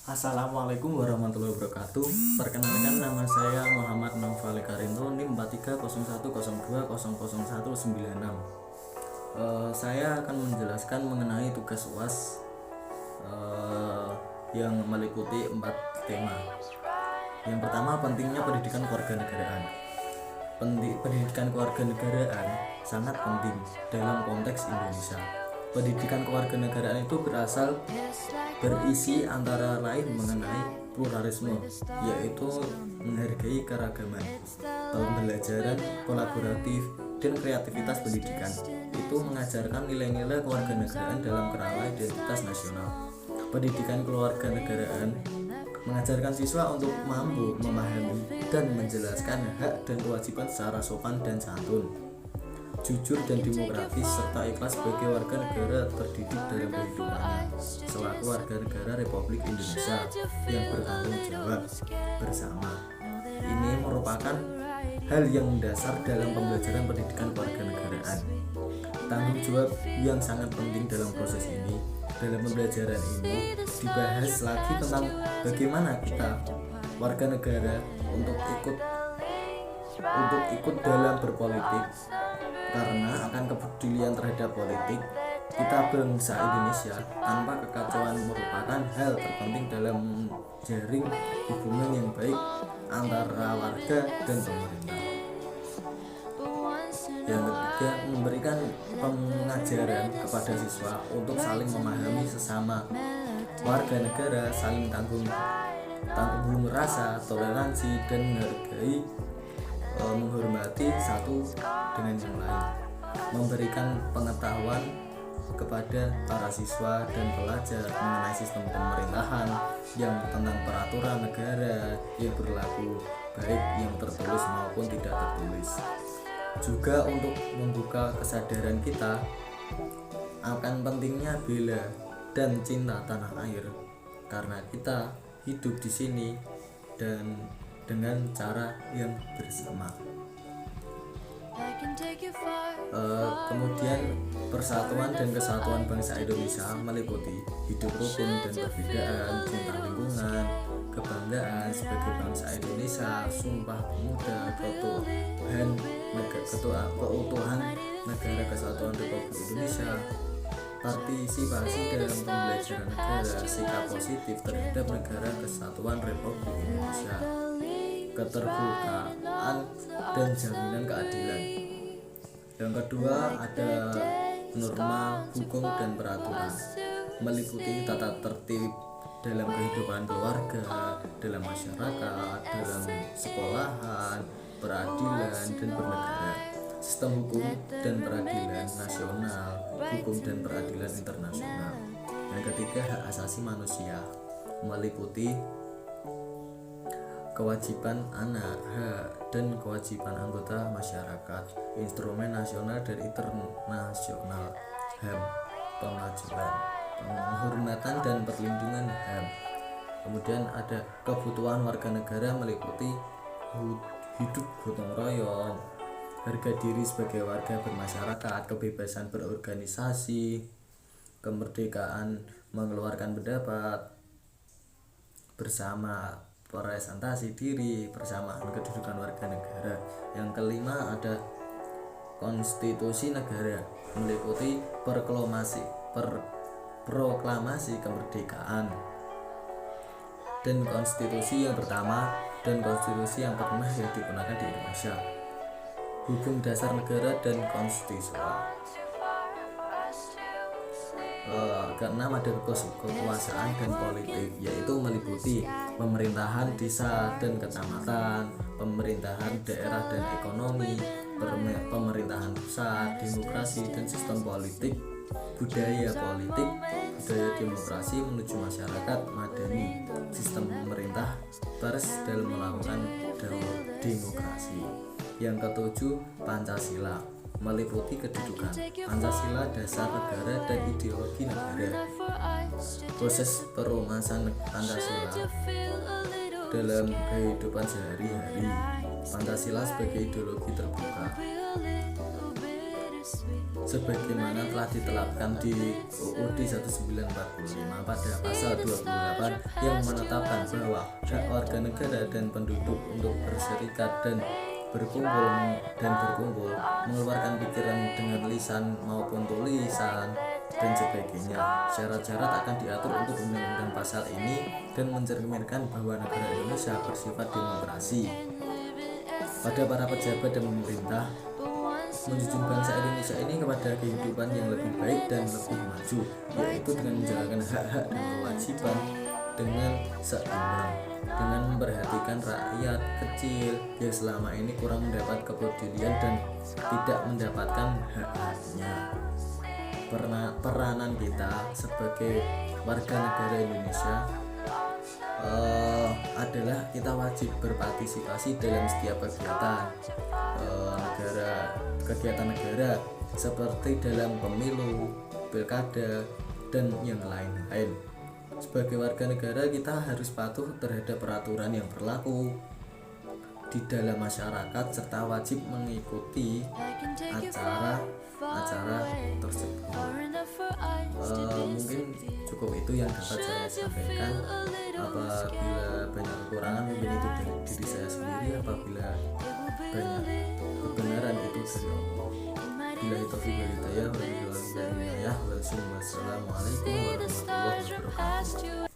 Assalamualaikum warahmatullahi wabarakatuh. Perkenalkan, nama saya Muhammad Naufal Karinto, NIM 430102000196. Saya akan menjelaskan mengenai tugas UAS yang meliputi 4 tema. Yang pertama, pentingnya pendidikan kewarganegaraan. Pendidikan kewarganegaraan sangat penting dalam konteks Indonesia. Pendidikan kewarganegaraan itu berisi antara lain mengenai pluralisme, yaitu menghargai keragaman, pembelajaran kolaboratif, dan kreativitas pendidikan. Itu mengajarkan nilai-nilai kewarganegaraan dalam kerangka identitas nasional. Pendidikan kewarganegaraan mengajarkan siswa untuk mampu memahami dan menjelaskan hak dan kewajiban secara sopan dan santun, jujur dan demokratis, serta ikhlas sebagai warga negara terdidik dalam kehidupannya selaku warga negara Republik Indonesia yang bertanggung jawab bersama. Ini merupakan hal yang mendasar dalam pembelajaran pendidikan kewarganegaraan. Tanggung jawab yang sangat penting dalam proses ini. Dalam pembelajaran ini dibahas lagi tentang bagaimana kita warga negara untuk ikut dalam berpolitik, karena akan kepedulian terhadap politik kita bangsa Indonesia tanpa kekacauan merupakan hal terpenting dalam menjaring hubungan yang baik antara warga dan pemerintah. Yang ketiga, memberikan pengajaran kepada siswa untuk saling memahami sesama warga negara, saling tanggung rasa, toleransi, dan menghormati satu dengan yang lain. Memberikan pengetahuan kepada para siswa dan pelajar mengenai sistem pemerintahan yang tentang peraturan negara yang berlaku, baik yang tertulis maupun tidak tertulis. Juga untuk membuka kesadaran kita akan pentingnya bela dan cinta tanah air, karena kita hidup di sini dan dengan cara yang bersama. Kemudian persatuan dan kesatuan bangsa Indonesia meliputi hidup rukun dan perbedaan, cinta lingkungan, kebanggaan sebagai bangsa Indonesia, sumpah pemuda, keutuhan negara kesatuan Republik Indonesia, partisipasi dalam pembelajaran negara, sikap positif terhadap negara kesatuan Republik Indonesia, keterbukaan dan jaminan keadilan. Yang kedua, ada norma hukum dan peraturan, meliputi tata tertib dalam kehidupan keluarga, dalam masyarakat, dalam sekolahan, peradilan, dan bernegara, sistem hukum dan peradilan nasional, hukum dan peradilan internasional. Yang ketiga, hak asasi manusia, meliputi kewajiban anak, hak dan kewajiban anggota masyarakat, instrumen nasional dan internasional, HAM, pemajuan, penghormatan dan perlindungan HAM. Kemudian ada kebutuhan warga negara, meliputi hidup gotong royong, harga diri sebagai warga bermasyarakat, kebebasan berorganisasi, kemerdekaan mengeluarkan pendapat bersama, presentasi diri, persamaan kedudukan warga negara. Yang kelima, ada konstitusi negara, meliputi proklamasi kemerdekaan dan konstitusi yang pertama dan konstitusi yang pernah yang digunakan di Indonesia, hukum dasar negara dan konstitusional. Keenam, ada kekuasaan dan politik, yaitu meliputi pemerintahan desa dan kecamatan, pemerintahan daerah dan ekonomi, pemerintahan pusat, demokrasi dan sistem politik, budaya demokrasi menuju masyarakat madani, sistem pemerintah pers dalam melakukan demokrasi. Yang ketujuh, Pancasila, meliputi kedudukan Pancasila, dasar negara dan ideologi negara, proses perumasan Pancasila dalam kehidupan sehari-hari, Pancasila sebagai ideologi terbuka, sebagaimana telah ditetapkan di UUD 1945 pada pasal 28 yang menetapkan bahwa hak warga negara dan penduduk untuk berserikat dan berkumpul mengeluarkan pikiran dengan lisan maupun tulisan dan sebagainya. Syarat-syarat akan diatur untuk undang-undang pasal ini dan mencerminkan bahwa negara Indonesia bersifat demokrasi. Pada para pejabat dan pemerintah, menjunjung bangsa Indonesia ini kepada kehidupan yang lebih baik dan lebih maju, yaitu dengan menjalankan hak-hak dan kewajiban dengan seimbang, dengan memperhatikan rakyat kecil yang selama ini kurang mendapat kepedulian dan tidak mendapatkan hak-haknya. Peranan kita sebagai warga negara Indonesia adalah kita wajib berpartisipasi dalam setiap kegiatan negara seperti dalam pemilu, pilkada, dan yang lain-lain. Sebagai warga negara kita harus patuh terhadap peraturan yang berlaku di dalam masyarakat serta wajib mengikuti acara tersebut. Mungkin cukup itu yang dapat saya sampaikan. Apabila banyak kekurangan mungkin itu dari diri saya sendiri, apabila banyak kebenaran itu dari Allah. Bila taufiq wal hidayah, wassalamualaikum warahmatullahi wabarakatuh.